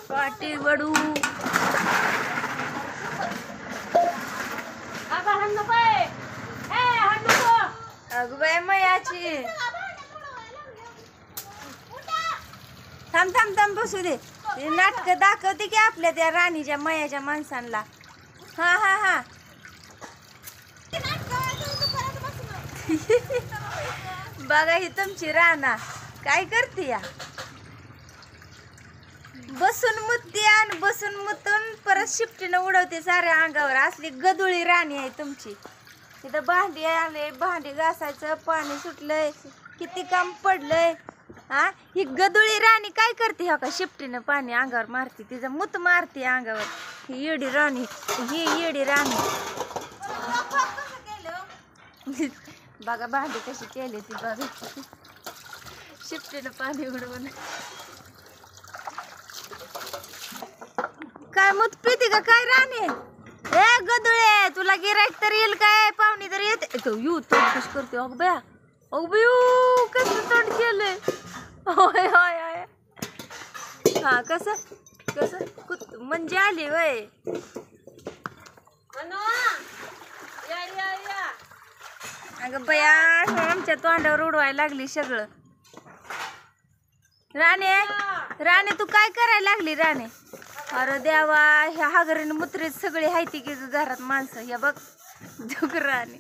काटे वडू अगं बाय मयाची थांब थांब थांब बसू दे नाटक दाखवते की आपल्या त्या राणीच्या मयाच्या माणसांना हा हा हा बघा ही तुमची राणा काय करते या बसून मुतते आणि बसून मुतून परत शिफ्टीनं उडवते साऱ्या अंगावर असली गदुळी राणी आहे तुमची तिथं भांडी आले भांडी घासायचं पाणी सुटलंय किती काम पडलंय हा ही गदुळी राणी काय करते हो का शिफ्टीनं पाणी अंगावर मारते तिचं मुत मारते अंगावर ही येडी राणी ही येडी राणी बघा भांडी कशी केली ती बघा शिफ्टीनं पाणी उडवून काय मुत पिते का काय राणी ए गदुळे तुला गिराईक तर येईल काय पाहुणी तर येते तो यू तोंड कशी करते अग बया अग बयू कसं तोंड केलंय होय होय होय हा कसं कसं म्हणजे आली वय अगं बया आमच्या तोंडावर उडवायला लागली सगळं राणे तू काय करायला लागली राणे अरे देवा ह्या हागरीने मुत्रीत सगळी हायती की घरात माणसं या बघ जुगराने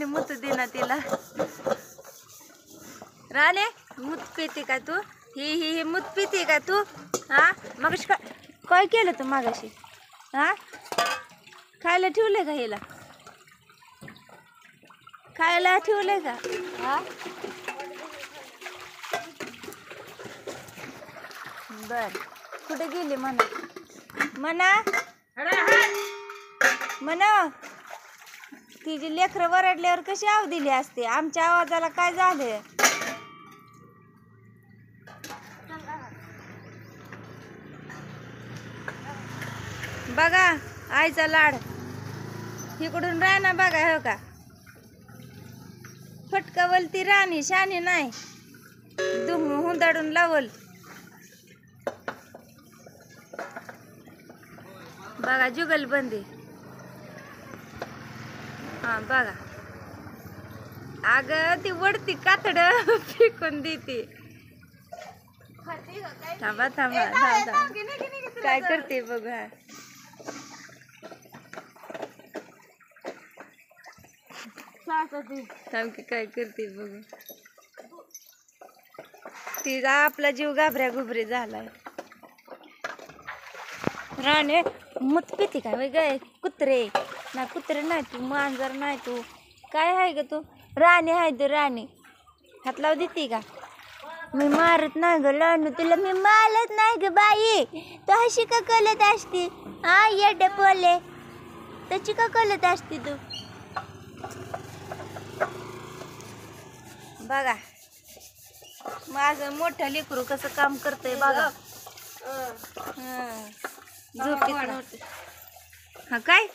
मुत देना तिला राणे मूत पिते का तू ही मूत पिते का तू हा मग काय केलं तू मागाशी हा खायला ठेवलंय का हिला खायला ठेवलंय का हा बर कुठे गेली म्हणा तिची लेकरं वरडल्यावर कशी आव दिली असते आमच्या आवाजाला काय झालं बघा आईचा लाड इकडून राणा बघा हो का फटकावल ती राणी शानी नाही हुंदाडून लावल बघा जुगलबंदी हा बघा अगं ती वडती कातड फेकून देते थांबा थांबा थांबा काय करते बघा थांब की काय करते बघ तिचा आपला जीव घाबऱ्या घुबरे झालाय राणे मूत पिते का वय गाय कुत्रे ना कुत्रे नाही तू मांजर नाही तू काय आहे ग तू राणी आहे तू राणी हात लाव देते का मी मारत नाही ग लावून तुला मी मारत नाही ग बाई तू अशी का कलत असते हा येड पोले त्याची का कलत असते तू बघा माझं मोठं लेकरू कसं काम करतंय बघा झोपीत हा काय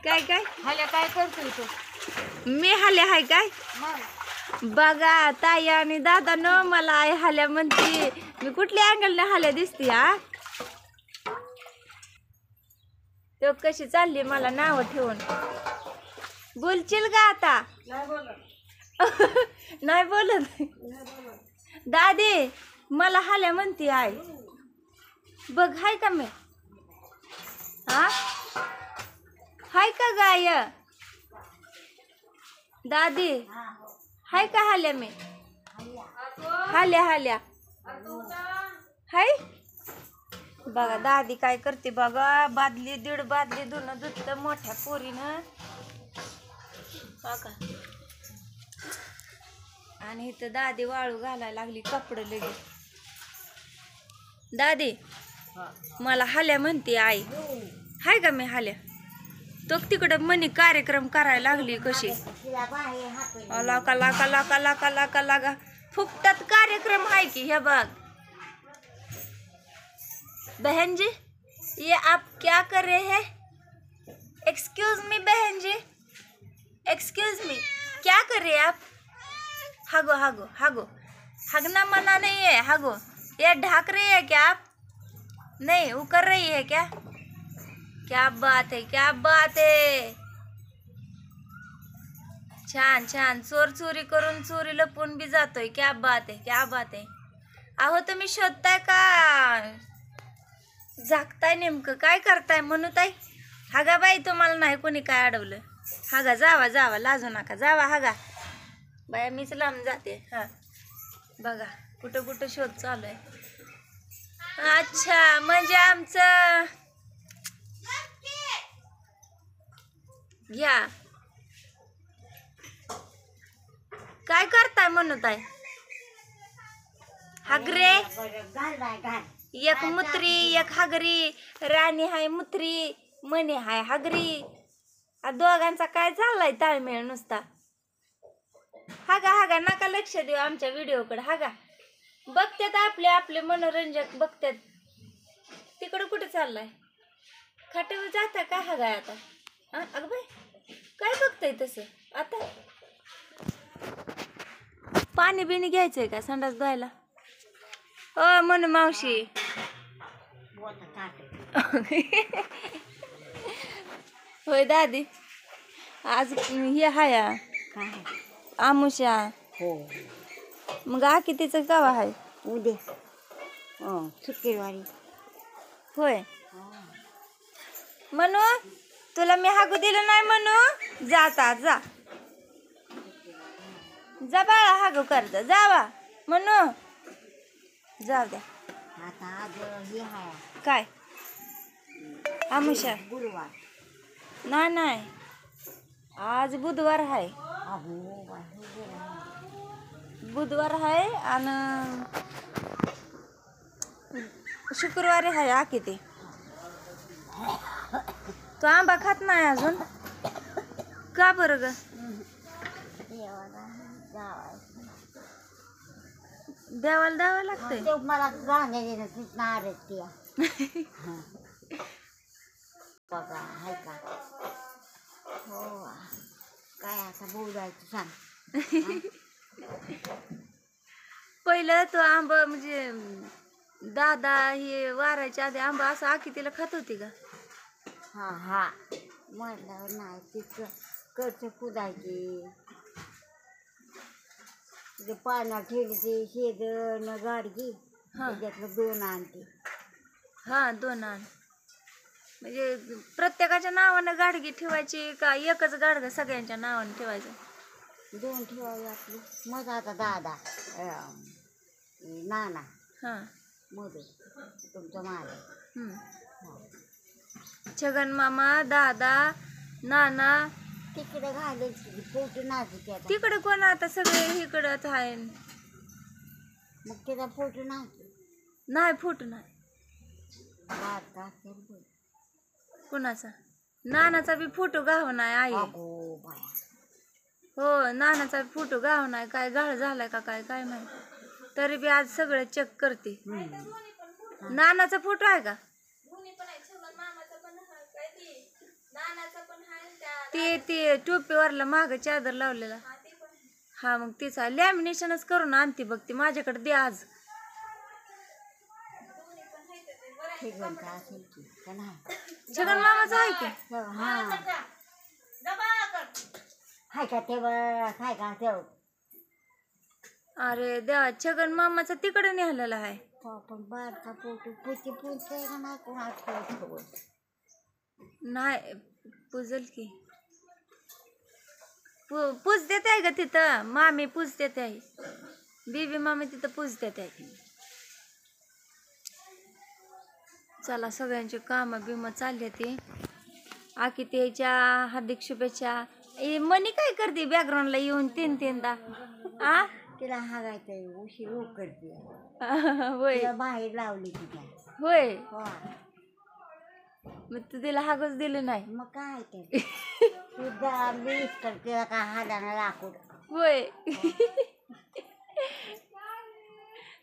काय काय हाल्या काय करतोय तू मी हाल्या हाय काय बघा ताई आणि दादा न मला आई हाल्या म्हणते मी कुठल्या अँगलने हाल्या दिसते हा तो कशी चालली मला नाव ठेवून बोलशील का आता नाही बोलत दादी मला हाल्या म्हणते आई बघ हाय का मी हा हाय का गाय दादी हाय का हाल्या मी हाल्या हाय बघा दादी काय करते बघा बादली दीड बादली धुणं धुत मोठ्या पोरीनं बघा आणि इथं दादी वाळू घालायला लागली कपडे लगेच दादी मला हाल्या म्हणते आई हाय का मी हाल्या तो तिकडे मनी कार्यक्रम करायला लागली कशी लाका लाका लाका लाका लाका लागा फुकटात कार्यक्रम आहे की हे बघ बहन जी ये आप क्या कर रहे हैं एक्सक्यूज मी बहन जी एक्सक्यूज मी क्या कर रहे हैं आप हागो हागो हागो हगना मना नहीं है हागो ये ढाक रही है क्या आप? नहीं उकर रही है क्या बात है, क्या बात है. छान छान. चोर चोरी करून चोरी लपून बी जातोय. क्या बात आहे, क्या बात आहे. अहो तुम्ही शोधताय का झाकताय? नेमकं काय करताय म्हणू ताई? हागा बाई, तुम्हाला नाही कोणी काय अडवलं. हागा, जावा जावा, लाजू नका, जावा हागा. बाया मीच लांब जाते. हा बघा कुठं कुठं शोध चालू आहे. अच्छा, म्हणजे आमचं घ्या. काय करताय म्हणत आहे? हागरे, एक मुत्री एक हागरी. राणी हाय मुत्री, मणी हाय हागरी. दोघांचा काय चाललाय ताळमेळ नुसता. हागा हागा, नका लक्ष देऊ आमच्या व्हिडिओकडे. हागा, बघतात आपले आपले मनोरंजक बघतात. तिकडं कुठे चाललाय? खाट्यावर जाता का हागा आता? अगं बाई, काय बघताय तसं आता? पाणी बिणी घ्यायचंय का संडास धुवायला? ओ म्हणू मावशी. होय दादी, आज हे हाया आमुषा. हो. मग आकी तिचं गावा आहे उद्या शुक्रवारी. होय. म्हणू तुला मी हागू दिलं नाही म्हणू. जाता जा जा बाळा, हागू करता जावा म्हणू. जाऊ द्या. आता आज हे आहे काय आमुषा? गुरुवार. नाही नाही, आज बुधवार आहे. अहो बुधवार आहे आणि शुक्रवारी आहे आकी ते. तू आंबा खात नाही अजून का बरं ग? देवाला द्यावं लागतंय. ते मला गाण्याने नारळ ते बघा आहे का. हो काय आता बोलायचं सांग. पहिलं तो आंबा म्हणजे दादा हे वारायच्या आधी आंबा असं आकी तिला खात होती का? हा हा म्हटल्यावर नाही तिथं कडचं कुदायचे. ते पाण्यात ठेवले ते शेदन गाडगी हा त्याच्यातलं 2 आणते. हा 2 आण. म्हणजे प्रत्येकाच्या नावानं गाडगी ठेवायची का एकच गाडगं सगळ्यांच्या नावानं ठेवायचं? 2 ठेवावी आपली. मग आता दादा नाना हा मधू तुमचं माझं. छगन मामा, दादा, नाना. तिकडे घालायची फोटो नाही त्याचा. तिकडे कोण आता सगळे इकडंच आहे. मग त्याचा फोटो नाही. नाही फोटो नाही वाटतं असेल बघ. कुणाचा? नानाचा बी फोटो गाव नाही आई. अगो बाया. हो नानाचा फोटो गाव नाही. काय गाळ झालाय का काय काय माहिती. तरी बी आज सगळं चेक करते. नानाचा फोटो आहे का? ते टोपीवरला माग चादर लावलेला. हा मग तिचा लॅमिनेशनच करून आणते बघ ती माझ्याकडे दे आज. ठिकाणचा असेल की का नाही. छगन मामाचा आहे की? हा हाय का ते हाय का ते. अरे देवा, छगन मामाचा तिकडे नेलेला आहे. पण बारका फोटो पुती पुजते का नाही कोण नाही पुजल की. पूज देते आहे का तिथं? मामी पूज देते आहे. बीबी मामी तिथं पूज देते आहे. चला सगळ्यांची कामं बिमं चालली ती. आकी त्याच्या हार्दिक शुभेच्छा. मनी काय करते बॅकग्राऊंडला येऊन 3-3दा? आ तिला हागायचं उशीर करते. होय बाहेर लावली तिला. होय. हो मग तू तिला हागच दिलं नाही? मग काय ते तुझा मीच करते का हाडाना लाकूड. होय.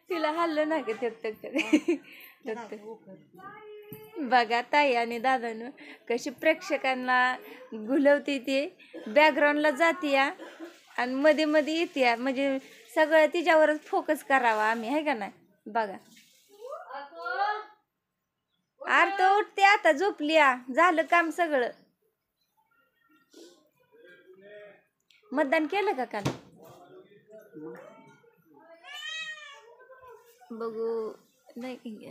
तिला हल्लं नाही का ते. बघा ताई आणि दादानं कशी प्रेक्षकांना घुलवते. ते बॅकग्राऊंडला जाते या आणि मध्ये मध्ये येते या. म्हणजे सगळं तिच्यावरच फोकस करावा आम्ही आहे का नाही. बघा आरत उठते आता झोपली झालं काम सगळं. मतदान केलं का काल? बघू नाही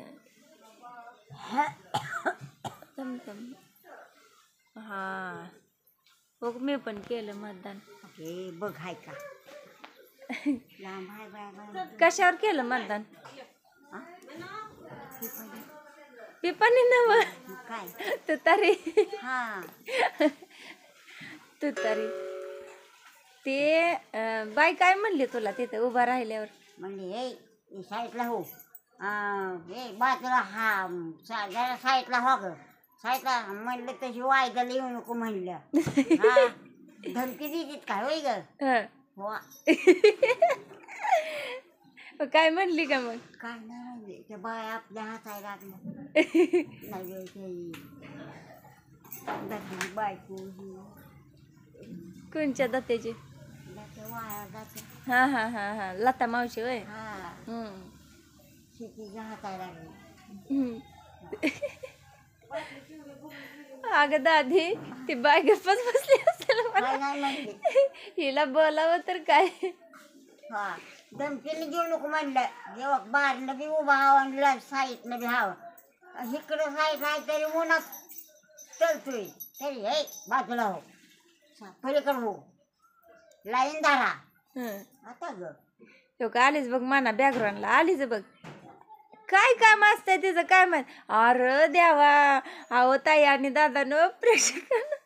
हा बघ मी पण केलं मतदान. हे बघ हाय का लांब हाय बाय कशावर केलं मतदान? पिपाणी नव काय तुतारी हा तुतारी. ते बाई काय म्हणली तुला तिथे उभा राहिल्यावर? म्हणले हे साईडला हो हे बाजूला हा जरा साईडला हो ग साईडला म्हणलं तशी वायदाला येऊ नको म्हणलं. हा धमकी दिलीत काय होय ग हं. हो काय म्हणली का मग? काय नाही म्हणले त्या बाय आपल्या हातायला लागलं नाही ते बायको कोणच्या दत्याची? वाया जाते हा हा हा हा लता मावशी होय. हा शेतीच्या हातायला लागली. अगं दादी ती बाय गप्पच बसली असेल मला. काय नाही म्हणले हिला बोलावं तर काय. हा धमकीने घेऊ नको म्हणलं जेव्हा बाहेरनं बी उभा हवं साईडनं बी हवं इकडं साईड नाही तरी उन्हात चलतोय तरी हे बाजूला हो पलीकडं हो लाईन धरा हं. आता ग तो का आलीच बघ माना बॅकग्राऊंडला आलीच बघ. काय काम असतंय तिचं काय माहित. अरे देवा अहो ताई आणि दादानं प्रेक्षकांना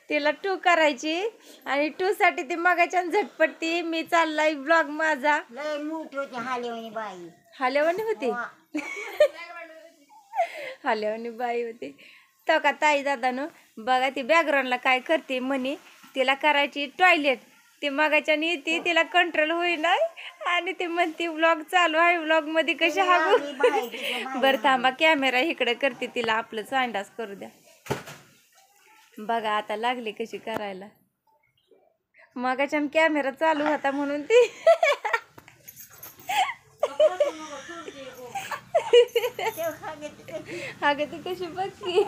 तिला टू करायची आणि टू साठी ती मगाच्या झटपटती मी चाललाय ब्लॉग माझा. लय मोठी होती हालेवणी बाई हालेवानी होती हालेवानी बाई होती. तो का ताई दादानं बघा ती बॅकग्राऊंडला काय करते म्हणे तिला करायची टॉयलेट. ती मगाच्याने येते तिला कंट्रोल होईना आणि ती म्हणते व्लॉग चालू आहे व्लॉग मध्ये कशी हागू. बरं थांबा कॅमेरा इकडे करते तिला आपलं सांडास करू द्या. बघा आता लागली कशी करायला. मगाच्यान कॅमेरा चालू होता म्हणून ती अगं ती कशी बघकी.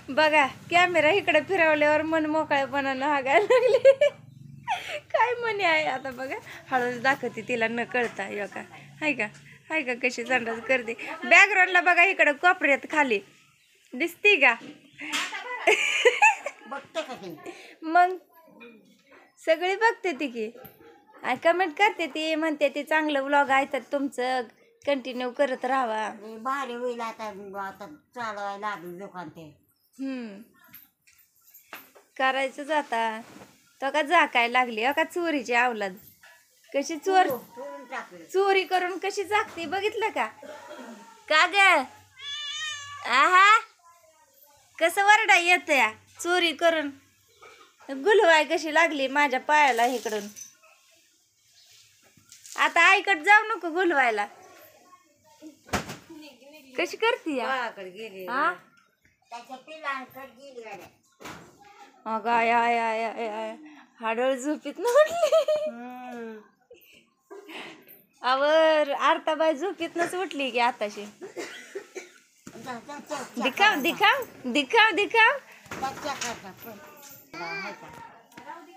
बघा कॅमेरा इकडे फिरवल्यावर मन मोकळेपणानं हागायला लागली. काय म्हणे आहे आता बघा हळूच दाखवते तिला न कळता. यो का हाय का हाय का कशी संडास करते. बॅकग्राऊंडला बघा इकडं कोपऱ्यात खाली दिसते का बघते का ती मग सगळी बघते ती की कमेंट करते ती म्हणते ती चांगलं व्लॉग आहे तर तुमचं कंटिन्यू करत राहावा. भारी होईल आता आता चालवायला लागली दुकान ते करायचंच आता. तो का झाकाय लागली का चोरीची अवलाद कशी करून टाकलं चोरी करून कशी झाकते बघितलं का ग. आहा कसं वरडा येत या चोरी करून. गुलवाय कशी लागली माझ्या पायाला इकडून. आता आईकडे जाऊ नको गुलवायला. कशी करते गेली हा त्याच्या पिलांकडे गेली गाड्या. अगं आय आय आय आय आय हाडळ झोपीत नव्हती. आवर आरताबाई झोपीतनच उठली की आताशी. दिखाव दिखाव दिखाव दिखाव.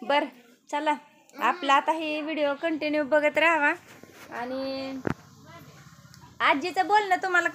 बर चला आपला आता हे व्हिडिओ कंटिन्यू बघत राहावा. आणि आजीचं बोलणं तुम्हाला